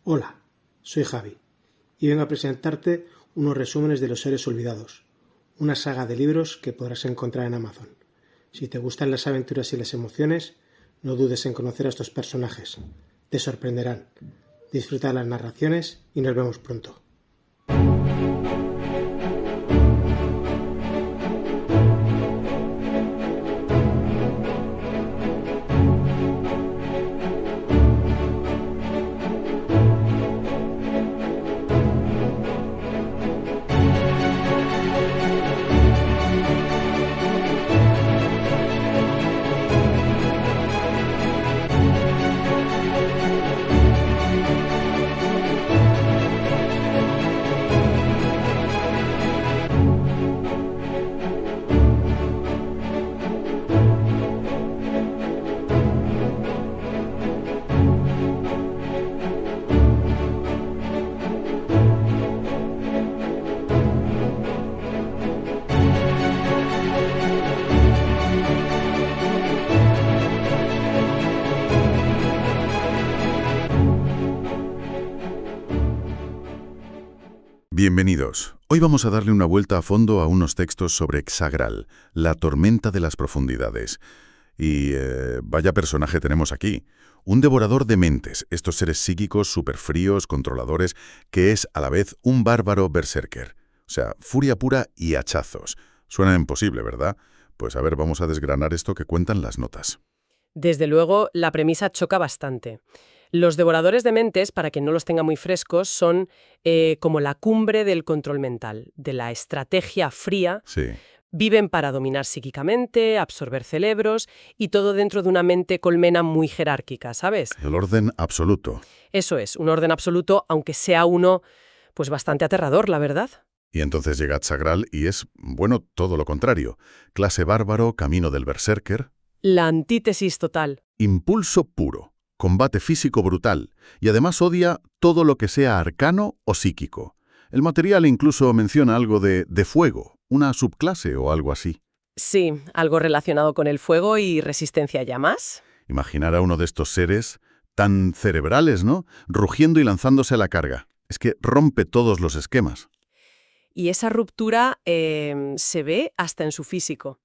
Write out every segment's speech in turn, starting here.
Hola, soy Javi y vengo a presentarte unos resúmenes de Los Seres Olvidados, una saga de libros que podrás encontrar en Amazon. Si te gustan las aventuras y las emociones, no dudes en conocer a estos personajes. Te sorprenderán. Disfruta las narraciones y nos vemos pronto. Bienvenidos. Hoy vamos a darle una vuelta a fondo a unos textos sobre Xagral, la tormenta de las profundidades. Y vaya personaje tenemos aquí. Un devorador de mentes, estos seres psíquicos superfríos, controladores, que es a la vez un bárbaro berserker. O sea, furia pura y hachazos. Suena imposible, ¿verdad? Pues a ver, vamos a desgranar esto que cuentan las notas. Desde luego, la premisa choca bastante. Los devoradores de mentes, para quien no los tenga muy frescos, son como la cumbre del control mental, de la estrategia fría. Sí. Viven para dominar psíquicamente, absorber cerebros y todo dentro de una mente colmena muy jerárquica, ¿sabes? El orden absoluto. Eso es, un orden absoluto, aunque sea uno, pues bastante aterrador, la verdad. Y entonces llega Xagral y es, bueno, todo lo contrario. Clase bárbaro, camino del berserker. La antítesis total. Impulso puro. Combate físico brutal, y además odia todo lo que sea arcano o psíquico. El material incluso menciona algo de fuego, una subclase o algo así. Sí, algo relacionado con el fuego y resistencia a llamas. Imaginar a uno de estos seres tan cerebrales, ¿no? Rugiendo y lanzándose a la carga. Es que rompe todos los esquemas. Y esa ruptura se ve hasta en su físico.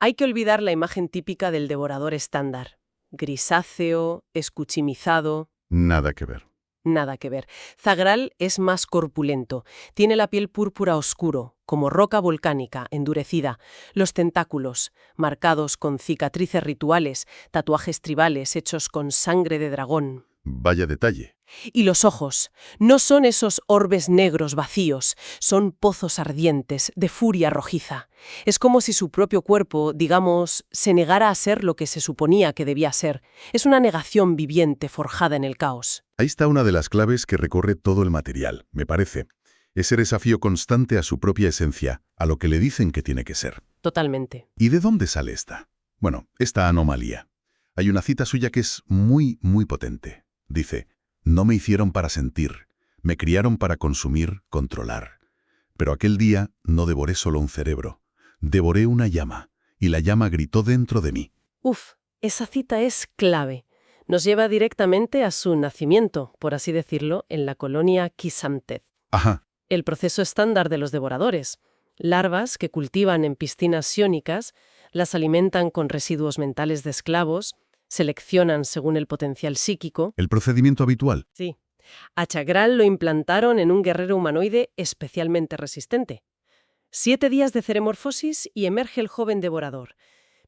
Hay que olvidar la imagen típica del devorador estándar. Grisáceo, escuchimizado. Nada que ver. Nada que ver. Xagral es más corpulento. Tiene la piel púrpura oscuro, como roca volcánica, endurecida. Los tentáculos, marcados con cicatrices rituales, tatuajes tribales hechos con sangre de dragón. Vaya detalle. Y los ojos, no son esos orbes negros vacíos, son pozos ardientes, de furia rojiza. Es como si su propio cuerpo, digamos, se negara a ser lo que se suponía que debía ser. Es una negación viviente forjada en el caos. Ahí está una de las claves que recorre todo el material, me parece. Ese desafío constante a su propia esencia, a lo que le dicen que tiene que ser. Totalmente. ¿Y de dónde sale esta? Bueno, esta anomalía. Hay una cita suya que es muy, muy potente. Dice: «No me hicieron para sentir, me criaron para consumir, controlar. Pero aquel día no devoré solo un cerebro, devoré una llama, y la llama gritó dentro de mí». Uf, esa cita es clave. Nos lleva directamente a su nacimiento, por así decirlo, en la colonia Kizamtez. Ajá. El proceso estándar de los devoradores. Larvas que cultivan en piscinas siónicas, las alimentan con residuos mentales de esclavos, seleccionan según el potencial psíquico. ¿El procedimiento habitual? Sí. A Xagral lo implantaron en un guerrero humanoide especialmente resistente. 7 días de ceremorfosis y emerge el joven devorador.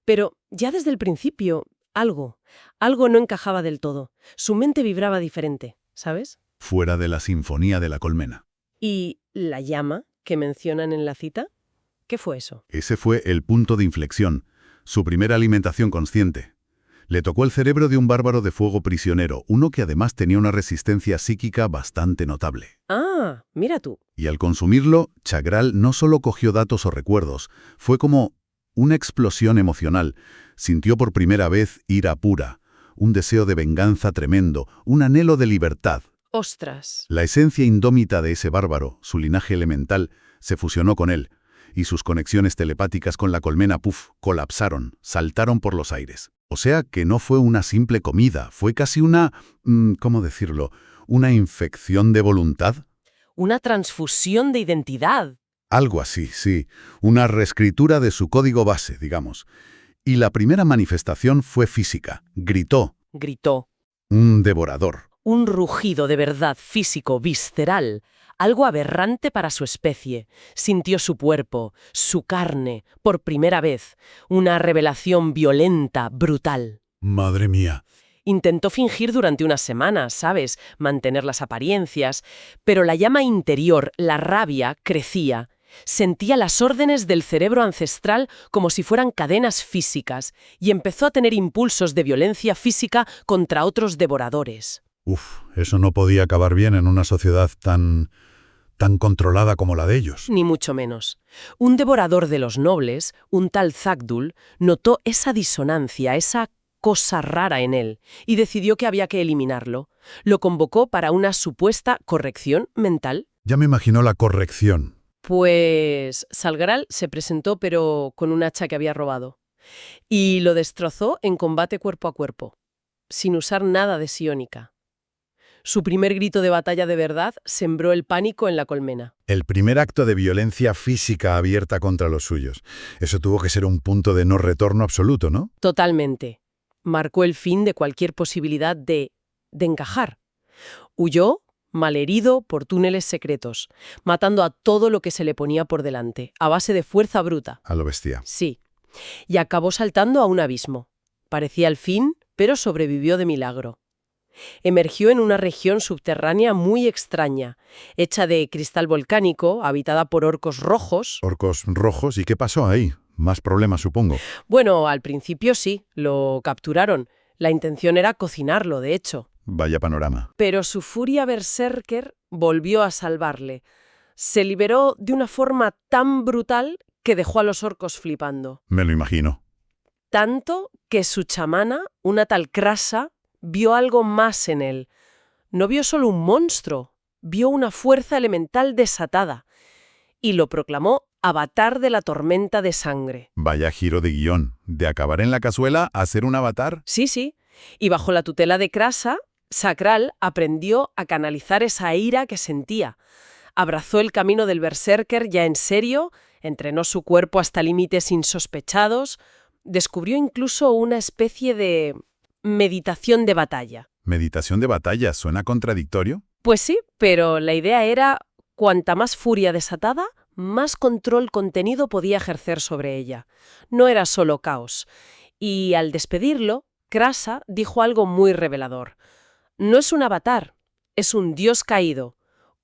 Pero ya desde el principio, algo no encajaba del todo. Su mente vibraba diferente, ¿sabes? Fuera de la sinfonía de la colmena. ¿Y la llama que mencionan en la cita? ¿Qué fue eso? Ese fue el punto de inflexión, su primera alimentación consciente. Le tocó el cerebro de un bárbaro de fuego prisionero, uno que además tenía una resistencia psíquica bastante notable. Ah, mira tú. Y al consumirlo, Xagral no solo cogió datos o recuerdos, fue como una explosión emocional. Sintió por primera vez ira pura, un deseo de venganza tremendo, un anhelo de libertad. ¡Ostras! La esencia indómita de ese bárbaro, su linaje elemental, se fusionó con él, y sus conexiones telepáticas con la colmena colapsaron, saltaron por los aires. O sea que no fue una simple comida, fue casi una, ¿cómo decirlo?, ¿Una infección de voluntad? Una transfusión de identidad. Algo así, sí. Una reescritura de su código base, digamos. Y la primera manifestación fue física. Gritó. Gritó. Un devorador. Un rugido de verdad físico, visceral. Algo aberrante para su especie. Sintió su cuerpo, su carne, por primera vez. Una revelación violenta, brutal. Madre mía. Intentó fingir durante unas semanas, ¿sabes? Mantener las apariencias. Pero la llama interior, la rabia, crecía. Sentía las órdenes del cerebro ancestral como si fueran cadenas físicas y empezó a tener impulsos de violencia física contra otros devoradores. Eso no podía acabar bien en una sociedad tan controlada como la de ellos. Ni mucho menos. Un devorador de los nobles, un tal Zagdul, notó esa disonancia, esa cosa rara en él, y decidió que había que eliminarlo. Lo convocó para una supuesta corrección mental. Ya me imagino la corrección. Pues Salgral se presentó pero con un hacha que había robado. Y lo destrozó en combate cuerpo a cuerpo, sin usar nada de psiónica. Su primer grito de batalla de verdad sembró el pánico en la colmena. El primer acto de violencia física abierta contra los suyos. Eso tuvo que ser un punto de no retorno absoluto, ¿no? Totalmente. Marcó el fin de cualquier posibilidad de encajar. Huyó, malherido por túneles secretos, matando a todo lo que se le ponía por delante, a base de fuerza bruta. A lo bestia. Sí. Y acabó saltando a un abismo. Parecía el fin, pero sobrevivió de milagro. Emergió en una región subterránea muy extraña, hecha de cristal volcánico, habitada por orcos rojos. Orcos rojos, ¿y qué pasó ahí? Más problemas, supongo. Bueno, al principio sí, lo capturaron. La intención era cocinarlo, de hecho. Vaya panorama. Pero su furia berserker volvió a salvarle. Se liberó de una forma tan brutal que dejó a los orcos flipando. Me lo imagino. Tanto que su chamana, una tal Krasa, vio algo más en él. No vio solo un monstruo, vio una fuerza elemental desatada. Y lo proclamó avatar de la tormenta de sangre. Vaya giro de guión. De acabar en la cazuela a ser un avatar. Sí. Y bajo la tutela de Krasa, Sakral aprendió a canalizar esa ira que sentía. Abrazó el camino del berserker ya en serio, entrenó su cuerpo hasta límites insospechados, descubrió incluso una especie de meditación de batalla. ¿Meditación de batalla suena contradictorio? Pues sí, pero la idea era, cuanta más furia desatada, más control contenido podía ejercer sobre ella. No era solo caos. Y al despedirlo, Krasa dijo algo muy revelador. No es un avatar, es un dios caído,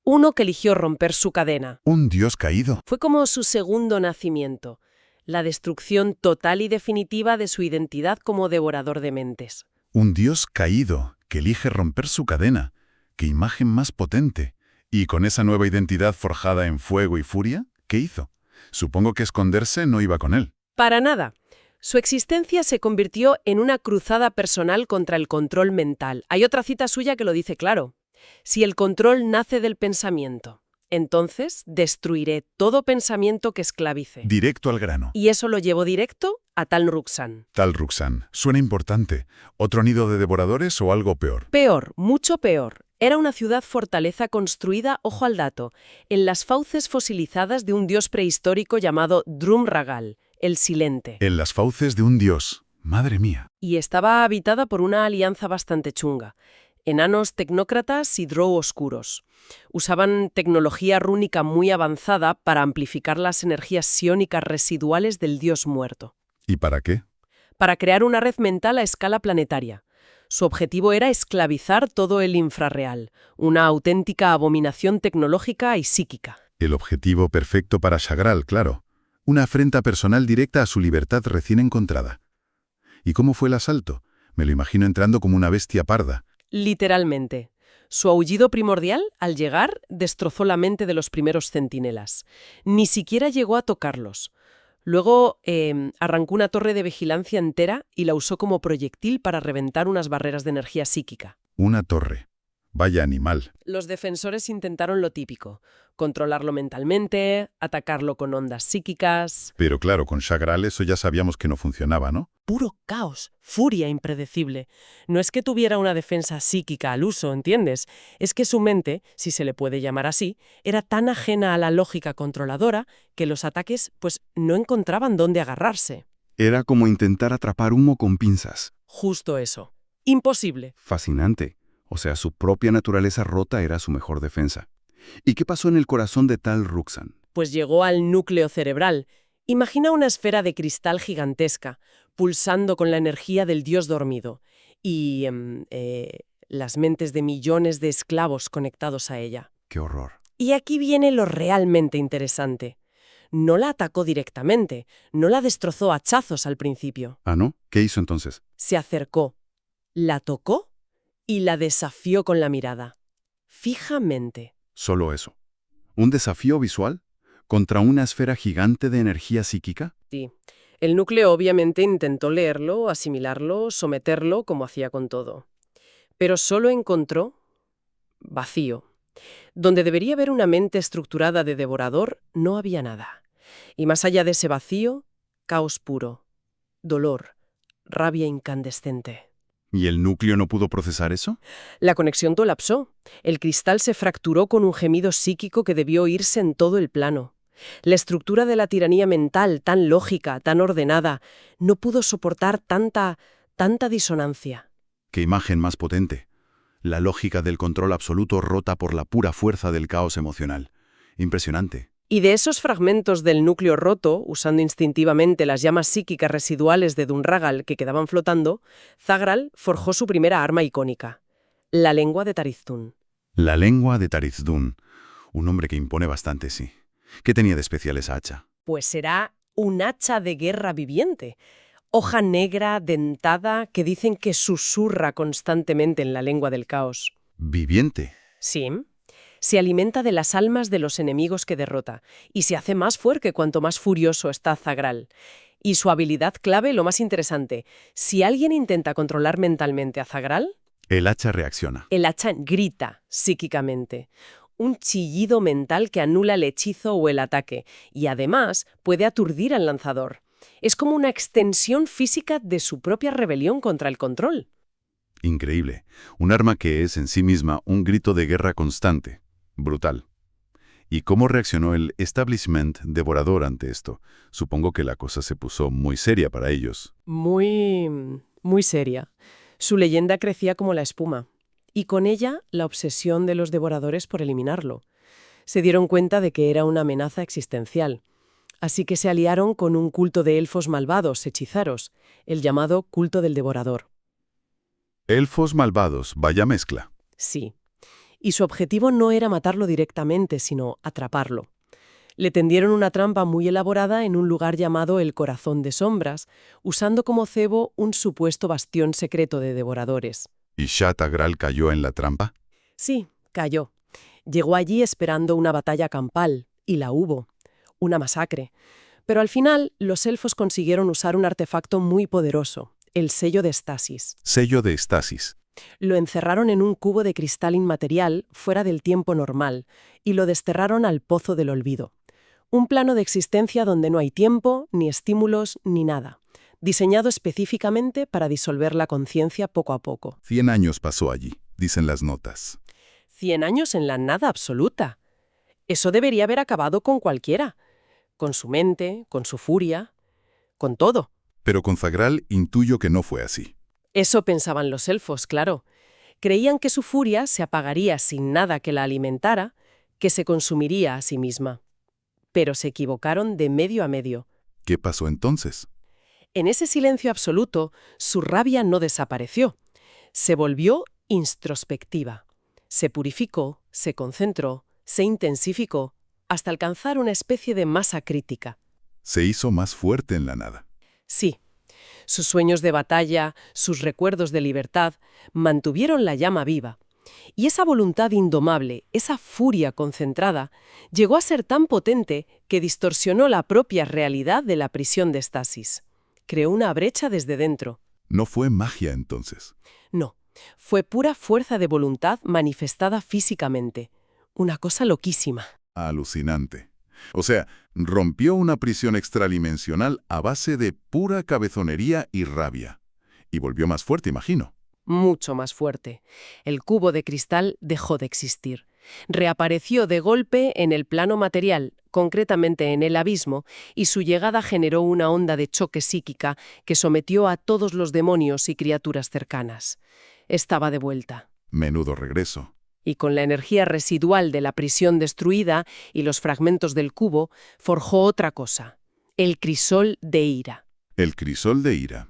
uno que eligió romper su cadena. Un dios caído. Fue como su segundo nacimiento, la destrucción total y definitiva de su identidad como devorador de mentes. Un dios caído que elige romper su cadena. ¡Qué imagen más potente! ¿Y con esa nueva identidad forjada en fuego y furia, qué hizo? Supongo que esconderse no iba con él. Para nada. Su existencia se convirtió en una cruzada personal contra el control mental. Hay otra cita suya que lo dice claro. Si el control nace del pensamiento, entonces destruiré todo pensamiento que esclavice. Directo al grano. Y eso lo llevó directo a Tal Ruxan. Tal Ruxan. Suena importante. ¿Otro nido de devoradores o algo peor? Peor, mucho peor. Era una ciudad-fortaleza construida, ojo al dato, en las fauces fosilizadas de un dios prehistórico llamado Drum-Ragal, el Silente. En las fauces de un dios. Madre mía. Y estaba habitada por una alianza bastante chunga. Enanos tecnócratas y drow oscuros. Usaban tecnología rúnica muy avanzada para amplificar las energías psiónicas residuales del dios muerto. ¿Y para qué? Para crear una red mental a escala planetaria. Su objetivo era esclavizar todo el infrarreal, una auténtica abominación tecnológica y psíquica. El objetivo perfecto para Shagral, claro. Una afrenta personal directa a su libertad recién encontrada. ¿Y cómo fue el asalto? Me lo imagino entrando como una bestia parda. Literalmente. Su aullido primordial, al llegar, destrozó la mente de los primeros centinelas. Ni siquiera llegó a tocarlos. Luego arrancó una torre de vigilancia entera y la usó como proyectil para reventar unas barreras de energía psíquica. Una torre. Vaya animal. Los defensores intentaron lo típico: controlarlo mentalmente, atacarlo con ondas psíquicas. Pero claro, con Chagral eso ya sabíamos que no funcionaba, ¿no? Puro caos, furia impredecible. No es que tuviera una defensa psíquica al uso, ¿entiendes? Es que su mente, si se le puede llamar así, era tan ajena a la lógica controladora que los ataques, pues, no encontraban dónde agarrarse. Era como intentar atrapar humo con pinzas. Justo eso. Imposible. Fascinante. O sea, su propia naturaleza rota era su mejor defensa. ¿Y qué pasó en el corazón de tal Ruxan? Pues llegó al núcleo cerebral. Imagina una esfera de cristal gigantesca, pulsando con la energía del dios dormido, y las mentes de millones de esclavos conectados a ella. ¡Qué horror! Y aquí viene lo realmente interesante. No la atacó directamente, no la destrozó a hachazos al principio. ¿Ah, no? ¿Qué hizo entonces? Se acercó, la tocó y la desafió con la mirada. Fijamente. Solo eso. ¿Un desafío visual? ¿Contra una esfera gigante de energía psíquica? Sí. El núcleo obviamente intentó leerlo, asimilarlo, someterlo, como hacía con todo. Pero solo encontró vacío. Donde debería haber una mente estructurada de devorador, no había nada. Y más allá de ese vacío, caos puro, dolor, rabia incandescente. ¿Y el núcleo no pudo procesar eso? La conexión colapsó. El cristal se fracturó con un gemido psíquico que debió oírse en todo el plano. La estructura de la tiranía mental, tan lógica, tan ordenada, no pudo soportar tanta disonancia. ¡Qué imagen más potente! La lógica del control absoluto rota por la pura fuerza del caos emocional. Impresionante. Y de esos fragmentos del núcleo roto, usando instintivamente las llamas psíquicas residuales de Dunragal que quedaban flotando, Zagral forjó su primera arma icónica: la lengua de Tarizdun. La lengua de Tarizdun. Un hombre que impone bastante, sí. ¿Qué tenía de especial esa hacha? Pues será un hacha de guerra viviente. Hoja negra, dentada, que dicen que susurra constantemente en la lengua del caos. ¿Viviente? Sí. Se alimenta de las almas de los enemigos que derrota, y se hace más fuerte cuanto más furioso está Zagral. Y su habilidad clave, lo más interesante: si alguien intenta controlar mentalmente a Zagral, El hacha reacciona. el hacha grita psíquicamente. Un chillido mental que anula el hechizo o el ataque, y además puede aturdir al lanzador. Es como una extensión física de su propia rebelión contra el control. Increíble. Un arma que es en sí misma un grito de guerra constante. Brutal. ¿Y cómo reaccionó el establishment devorador ante esto? Supongo que la cosa se puso muy seria para ellos. Muy seria. Su leyenda crecía como la espuma, y con ella la obsesión de los devoradores por eliminarlo. Se dieron cuenta de que era una amenaza existencial. Así que se aliaron con un culto de elfos malvados, hechizaros, el llamado culto del devorador. Elfos malvados, vaya mezcla. Sí. Y su objetivo no era matarlo directamente, sino atraparlo. Le tendieron una trampa muy elaborada en un lugar llamado el Corazón de Sombras, usando como cebo un supuesto bastión secreto de devoradores. ¿Y Chagral cayó en la trampa? Sí, cayó. Llegó allí esperando una batalla campal, y la hubo. Una masacre. Pero al final, los elfos consiguieron usar un artefacto muy poderoso: el sello de estasis. Sello de estasis. Lo encerraron en un cubo de cristal inmaterial fuera del tiempo normal y lo desterraron al pozo del olvido. Un plano de existencia donde no hay tiempo, ni estímulos, ni nada. Diseñado específicamente para disolver la conciencia poco a poco. 100 años pasó allí, dicen las notas. 100 años en la nada absoluta. Eso debería haber acabado con cualquiera. Con su mente, con su furia, con todo. Pero con Zagral intuyo que no fue así. Eso pensaban los elfos, claro. Creían que su furia se apagaría sin nada que la alimentara, que se consumiría a sí misma. Pero se equivocaron de medio a medio. ¿Qué pasó entonces? En ese silencio absoluto, su rabia no desapareció. Se volvió introspectiva. Se purificó, se concentró, se intensificó, hasta alcanzar una especie de masa crítica. Se hizo más fuerte en la nada. Sí. Sus sueños de batalla, sus recuerdos de libertad, mantuvieron la llama viva. Y esa voluntad indomable, esa furia concentrada, llegó a ser tan potente que distorsionó la propia realidad de la prisión de estasis. Creó una brecha desde dentro. No fue magia entonces. No, Fue pura fuerza de voluntad manifestada físicamente. Una cosa loquísima. Alucinante. O sea, rompió una prisión extradimensional a base de pura cabezonería y rabia. Y volvió más fuerte, imagino. Mucho más fuerte. El cubo de cristal dejó de existir. Reapareció de golpe en el plano material, concretamente en el abismo, y su llegada generó una onda de choque psíquica que sometió a todos los demonios y criaturas cercanas. Estaba de vuelta. Menudo regreso. Y con la energía residual de la prisión destruida y los fragmentos del cubo, forjó otra cosa, el crisol de ira. El crisol de ira.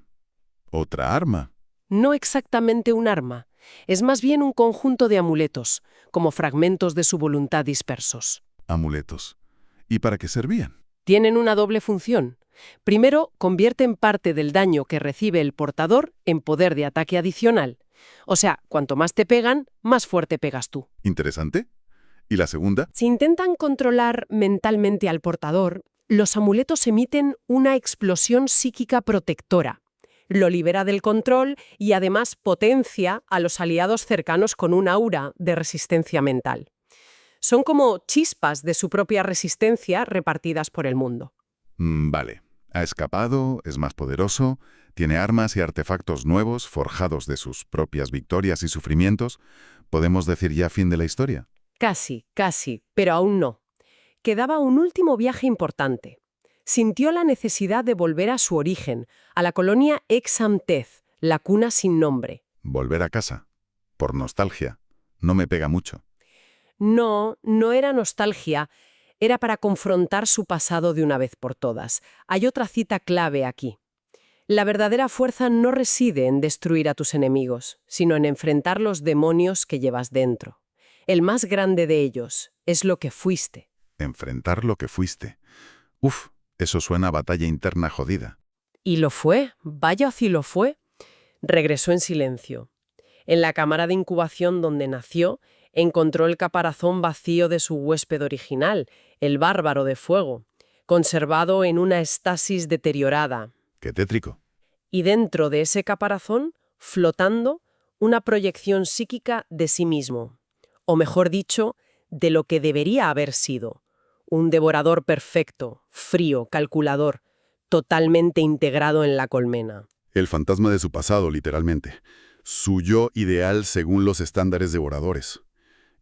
Otra arma. No exactamente un arma, es más bien un conjunto de amuletos, como fragmentos de su voluntad dispersos. Amuletos. ¿Y para qué servían? Tienen una doble función. Primero, convierten parte del daño que recibe el portador en poder de ataque adicional. O sea, cuanto más te pegan, más fuerte pegas tú. Interesante. ¿Y la segunda? Si intentan controlar mentalmente al portador, los amuletos emiten una explosión psíquica protectora. Lo libera del control y además potencia a los aliados cercanos con un aura de resistencia mental. Son como chispas de su propia resistencia repartidas por el mundo. Vale. Ha escapado, es más poderoso, tiene armas y artefactos nuevos forjados de sus propias victorias y sufrimientos. ¿Podemos decir ya fin de la historia? Casi, pero aún no. Quedaba un último viaje importante. Sintió la necesidad de volver a su origen, a la colonia Examtez, la cuna sin nombre. Volver a casa. Por nostalgia. No me pega mucho. No era nostalgia, era para confrontar su pasado de una vez por todas. Hay otra cita clave aquí. La verdadera fuerza no reside en destruir a tus enemigos, sino en enfrentar los demonios que llevas dentro. El más grande de ellos es lo que fuiste. Enfrentar lo que fuiste. Uf, eso suena a batalla interna jodida. Y lo fue, vaya si lo fue. Regresó en silencio. En la cámara de incubación donde nació, encontró el caparazón vacío de su huésped original, el bárbaro de fuego, conservado en una estasis deteriorada. Qué tétrico. Y dentro de ese caparazón, flotando, una proyección psíquica de sí mismo. O mejor dicho, de lo que debería haber sido. Un devorador perfecto, frío, calculador, totalmente integrado en la colmena. El fantasma de su pasado, literalmente. Su yo ideal según los estándares devoradores.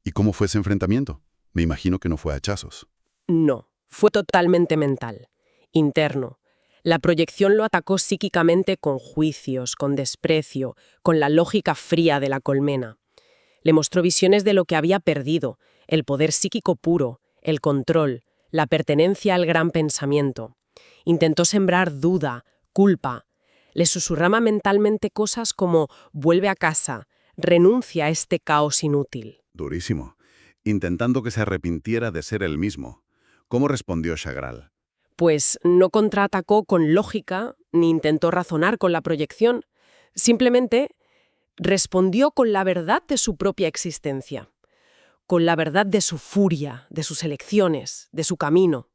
¿Y cómo fue ese enfrentamiento? Me imagino que no fue a hachazos. No, fue totalmente mental, interno. La proyección lo atacó psíquicamente con juicios, con desprecio, con la lógica fría de la colmena. Le mostró visiones de lo que había perdido, el poder psíquico puro, el control, la pertenencia al gran pensamiento. Intentó sembrar duda, culpa. Le susurraba mentalmente cosas como «vuelve a casa», «renuncia a este caos inútil». Durísimo. Intentando que se arrepintiera de ser él mismo. ¿Cómo respondió Chagral? Pues no contraatacó con lógica, ni intentó razonar con la proyección. Simplemente respondió con la verdad de su propia existencia, con la verdad de su furia, de sus elecciones, de su camino.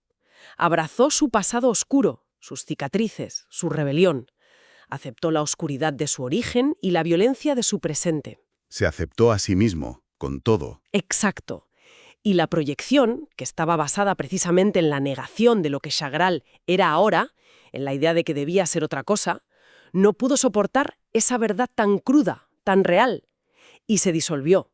Abrazó su pasado oscuro, sus cicatrices, su rebelión. Aceptó la oscuridad de su origen y la violencia de su presente. Se aceptó a sí mismo, con todo. Exacto. Y la proyección, que estaba basada precisamente en la negación de lo que Chagral era ahora, en la idea de que debía ser otra cosa, no pudo soportar esa verdad tan cruda, tan real, y se disolvió.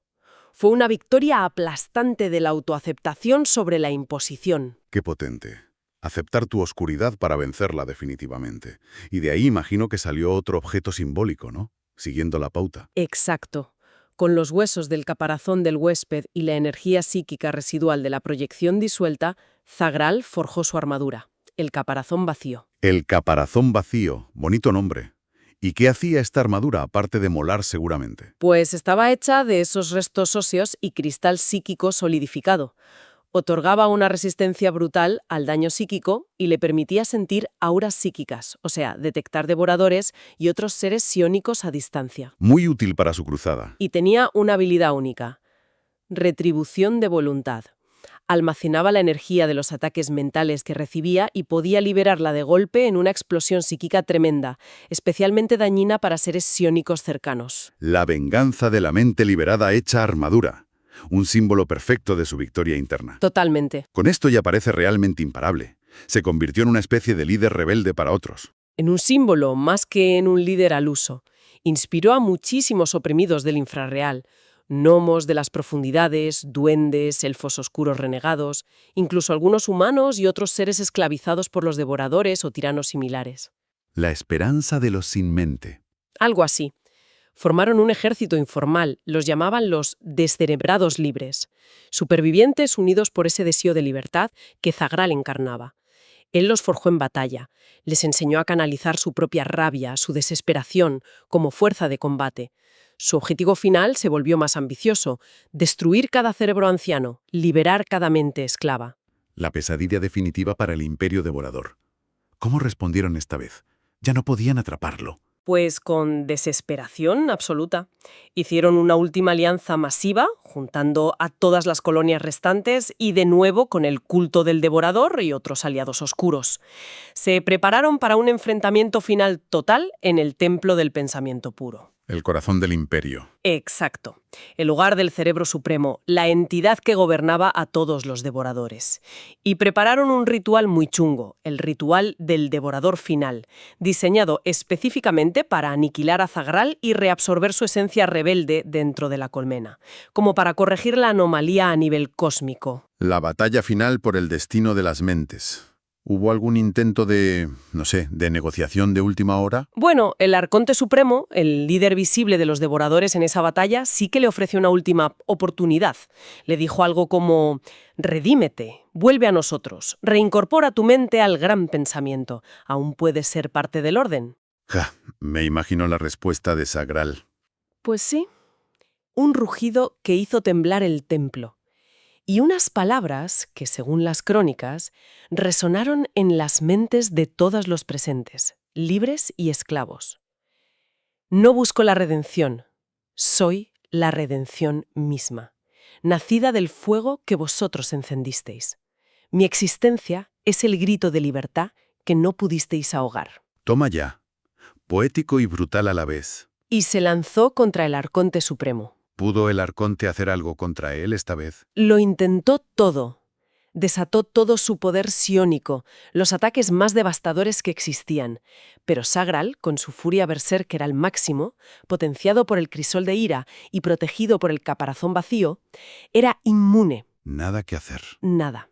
Fue una victoria aplastante de la autoaceptación sobre la imposición. Qué potente. Aceptar tu oscuridad para vencerla definitivamente. Y de ahí imagino que salió otro objeto simbólico, ¿no? Siguiendo la pauta. Exacto. Con los huesos del caparazón del huésped y la energía psíquica residual de la proyección disuelta, Chagral forjó su armadura, el caparazón vacío. El caparazón vacío, bonito nombre. ¿Y qué hacía esta armadura, aparte de molar seguramente? Pues estaba hecha de esos restos óseos y cristal psíquico solidificado. Otorgaba una resistencia brutal al daño psíquico y le permitía sentir auras psíquicas, o sea, detectar devoradores y otros seres psiónicos a distancia. Muy útil para su cruzada. Y tenía una habilidad única: retribución de voluntad. Almacenaba la energía de los ataques mentales que recibía y podía liberarla de golpe en una explosión psíquica tremenda, especialmente dañina para seres psiónicos cercanos. La venganza de la mente liberada hecha armadura. Un símbolo perfecto de su victoria interna. Totalmente. Con esto ya parece realmente imparable. Se convirtió en una especie de líder rebelde para otros. En un símbolo más que en un líder al uso. Inspiró a muchísimos oprimidos del infrarreal, gnomos de las profundidades, duendes, elfos oscuros renegados, incluso algunos humanos y otros seres esclavizados por los devoradores o tiranos similares. La esperanza de los sin mente. Algo así. Formaron un ejército informal, los llamaban los descerebrados libres, supervivientes unidos por ese deseo de libertad que Zagral encarnaba. Él los forjó en batalla, les enseñó a canalizar su propia rabia, su desesperación, como fuerza de combate. Su objetivo final se volvió más ambicioso: destruir cada cerebro anciano, liberar cada mente esclava. La pesadilla definitiva para el imperio devorador. ¿Cómo respondieron esta vez? Ya no podían atraparlo. Pues con desesperación absoluta. Hicieron una última alianza masiva, juntando a todas las colonias restantes y de nuevo con el culto del devorador y otros aliados oscuros. Se prepararon para un enfrentamiento final total en el Templo del Pensamiento Puro. El corazón del imperio. Exacto. El hogar del Cerebro Supremo, la entidad que gobernaba a todos los devoradores. Y prepararon un ritual muy chungo, el ritual del Devorador Final, diseñado específicamente para aniquilar a Zagral y reabsorber su esencia rebelde dentro de la colmena, como para corregir la anomalía a nivel cósmico. La batalla final por el destino de las mentes. ¿Hubo algún intento de negociación de última hora? Bueno, el Arconte Supremo, el líder visible de los devoradores en esa batalla, sí que le ofreció una última oportunidad. Le dijo algo como: redímete, vuelve a nosotros, reincorpora tu mente al gran pensamiento. ¿Aún puedes ser parte del orden? Me imagino la respuesta de Zagral. Pues sí. Un rugido que hizo temblar el templo. Y unas palabras que, según las crónicas, resonaron en las mentes de todos los presentes, libres y esclavos. No busco la redención, soy la redención misma, nacida del fuego que vosotros encendisteis. Mi existencia es el grito de libertad que no pudisteis ahogar. Toma ya. Poético y brutal a la vez. Y se lanzó contra el Arconte Supremo. ¿Pudo el Arconte hacer algo contra él esta vez? Lo intentó todo. Desató todo su poder psiónico, los ataques más devastadores que existían. Pero Zagral, con su furia berserker al máximo, potenciado por el crisol de ira y protegido por el caparazón vacío, era inmune. Nada que hacer. Nada.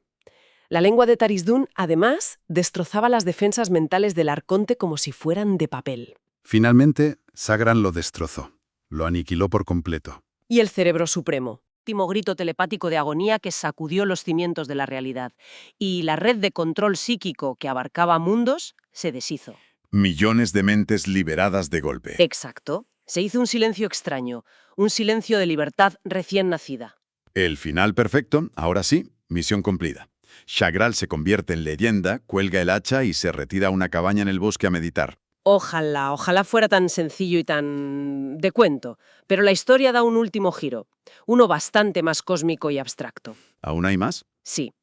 La lengua de Tarisdun, además, destrozaba las defensas mentales del Arconte como si fueran de papel. Finalmente, Zagral lo destrozó. Lo aniquiló por completo. Y el Cerebro Supremo. Último grito telepático de agonía que sacudió los cimientos de la realidad. Y la red de control psíquico que abarcaba mundos se deshizo. Millones de mentes liberadas de golpe. Exacto. Se hizo un silencio extraño, un silencio de libertad recién nacida. El final perfecto, ahora sí, misión cumplida. Zagral se convierte en leyenda, cuelga el hacha y se retira a una cabaña en el bosque a meditar. Ojalá fuera tan sencillo y tan de cuento, pero la historia da un último giro, uno bastante más cósmico y abstracto. ¿Aún hay más? Sí.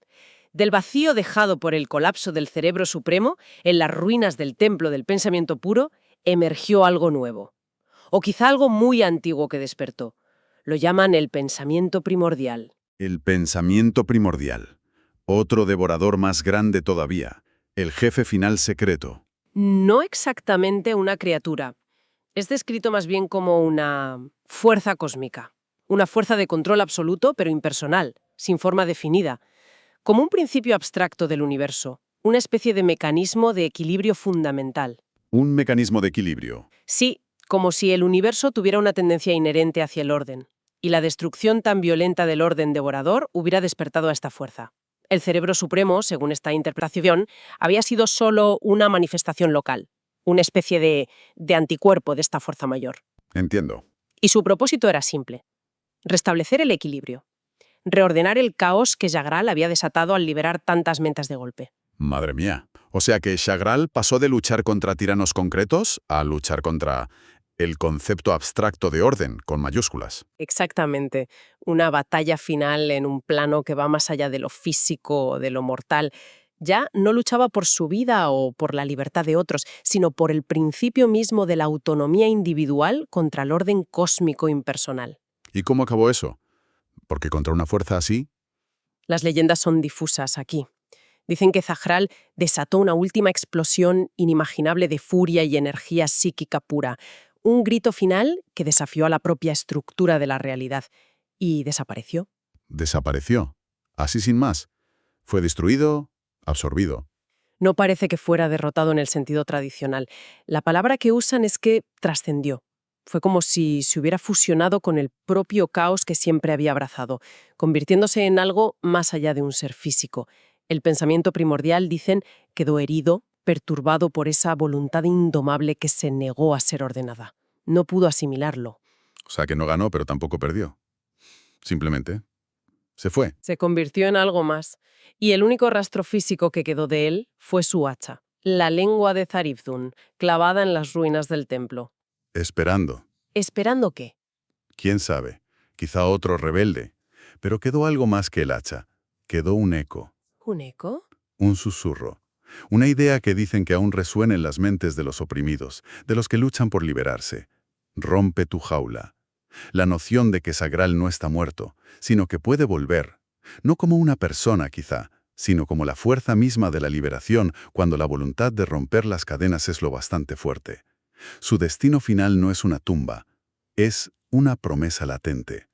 Del vacío dejado por el colapso del Cerebro Supremo, en las ruinas del Templo del Pensamiento Puro, emergió algo nuevo. O quizá algo muy antiguo que despertó. Lo llaman el pensamiento primordial. El pensamiento primordial. Otro devorador más grande todavía. El jefe final secreto. No exactamente una criatura. Es descrito más bien como una fuerza cósmica. Una fuerza de control absoluto, pero impersonal, sin forma definida. Como un principio abstracto del universo. Una especie de mecanismo de equilibrio fundamental. Un mecanismo de equilibrio. Sí, como si el universo tuviera una tendencia inherente hacia el orden. Y la destrucción tan violenta del orden devorador hubiera despertado a esta fuerza. El Cerebro Supremo, según esta interpretación, había sido solo una manifestación local, una especie de anticuerpo de esta fuerza mayor. Entiendo. Y su propósito era simple: restablecer el equilibrio, reordenar el caos que Zagral había desatado al liberar tantas mentes de golpe. Madre mía. O sea que Zagral pasó de luchar contra tiranos concretos a luchar contra El concepto abstracto de orden, con mayúsculas. Exactamente. Una batalla final en un plano que va más allá de lo físico o de lo mortal. Ya no luchaba por su vida o por la libertad de otros, sino por el principio mismo de la autonomía individual contra el orden cósmico impersonal. ¿Y cómo acabó eso? Porque contra una fuerza así, Las leyendas son difusas aquí. Dicen que Zahral desató una última explosión inimaginable de furia y energía psíquica pura, un grito final que desafió a la propia estructura de la realidad y desapareció. desapareció. Así sin más. Fue destruido, absorbido. No parece que fuera derrotado en el sentido tradicional. La palabra que usan es que trascendió. Fue como si se hubiera fusionado con el propio caos que siempre había abrazado, convirtiéndose en algo más allá de un ser físico. El pensamiento primordial, dicen, quedó herido, perturbado por esa voluntad indomable que se negó a ser ordenada. No pudo asimilarlo. O sea que no ganó, pero tampoco perdió. Simplemente se fue. Se convirtió en algo más. Y el único rastro físico que quedó de él fue su hacha, la lengua de Zarifdun, clavada en las ruinas del templo. Esperando. ¿Esperando qué? ¿Quién sabe? Quizá otro rebelde. Pero quedó algo más que el hacha. Quedó un eco, ¿Un eco? un susurro. Una idea que dicen que aún resuena en las mentes de los oprimidos, de los que luchan por liberarse. Rompe tu jaula. La noción de que Sagral no está muerto, sino que puede volver. No como una persona, quizá, sino como la fuerza misma de la liberación cuando la voluntad de romper las cadenas es lo bastante fuerte. Su destino final no es una tumba, es una promesa latente.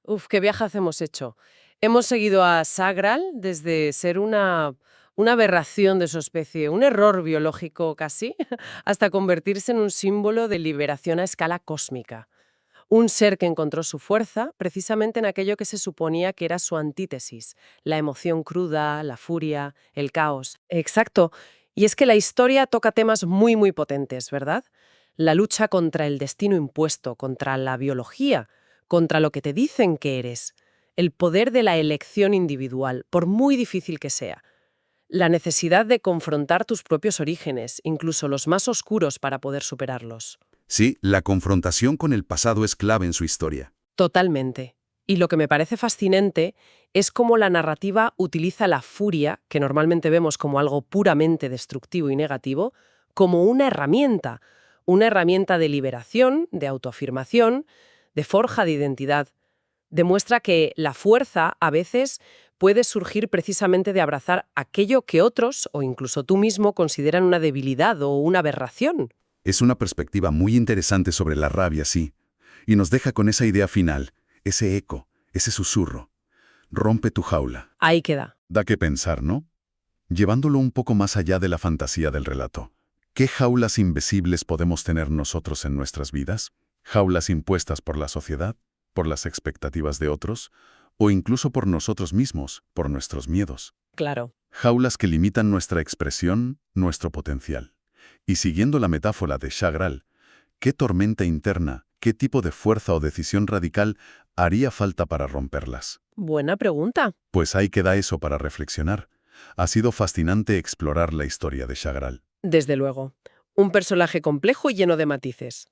Uf, qué viajes hemos hecho. Hemos seguido a Sagral desde ser una aberración de su especie, un error biológico casi, hasta convertirse en un símbolo de liberación a escala cósmica. Un ser que encontró su fuerza precisamente en aquello que se suponía que era su antítesis, la emoción cruda, la furia, el caos. Exacto. Y es que la historia toca temas muy, muy potentes, ¿verdad? La lucha contra el destino impuesto, contra la biología, contra lo que te dicen que eres, el poder de la elección individual, por muy difícil que sea. La necesidad de confrontar tus propios orígenes, incluso los más oscuros, para poder superarlos. Sí, la confrontación con el pasado es clave en su historia. Totalmente. Y lo que me parece fascinante es cómo la narrativa utiliza la furia, que normalmente vemos como algo puramente destructivo y negativo, como una herramienta de liberación, de autoafirmación, de forja de identidad. Demuestra que la fuerza, a veces, puede surgir precisamente de abrazar aquello que otros, o incluso tú mismo, consideran una debilidad o una aberración. Es una perspectiva muy interesante sobre la rabia, sí, y nos deja con esa idea final, ese eco, ese susurro. Rompe tu jaula. Ahí queda. Da que pensar, ¿no? Llevándolo un poco más allá de la fantasía del relato. ¿Qué jaulas invisibles podemos tener nosotros en nuestras vidas? ¿Jaulas impuestas por la sociedad, por las expectativas de otros, o incluso por nosotros mismos, por nuestros miedos? Claro. Jaulas que limitan nuestra expresión, nuestro potencial. Y siguiendo la metáfora de Sagral, ¿qué tormenta interna, qué tipo de fuerza o decisión radical haría falta para romperlas? Buena pregunta. Pues ahí queda eso para reflexionar. Ha sido fascinante explorar la historia de Sagral. Desde luego. Un personaje complejo y lleno de matices.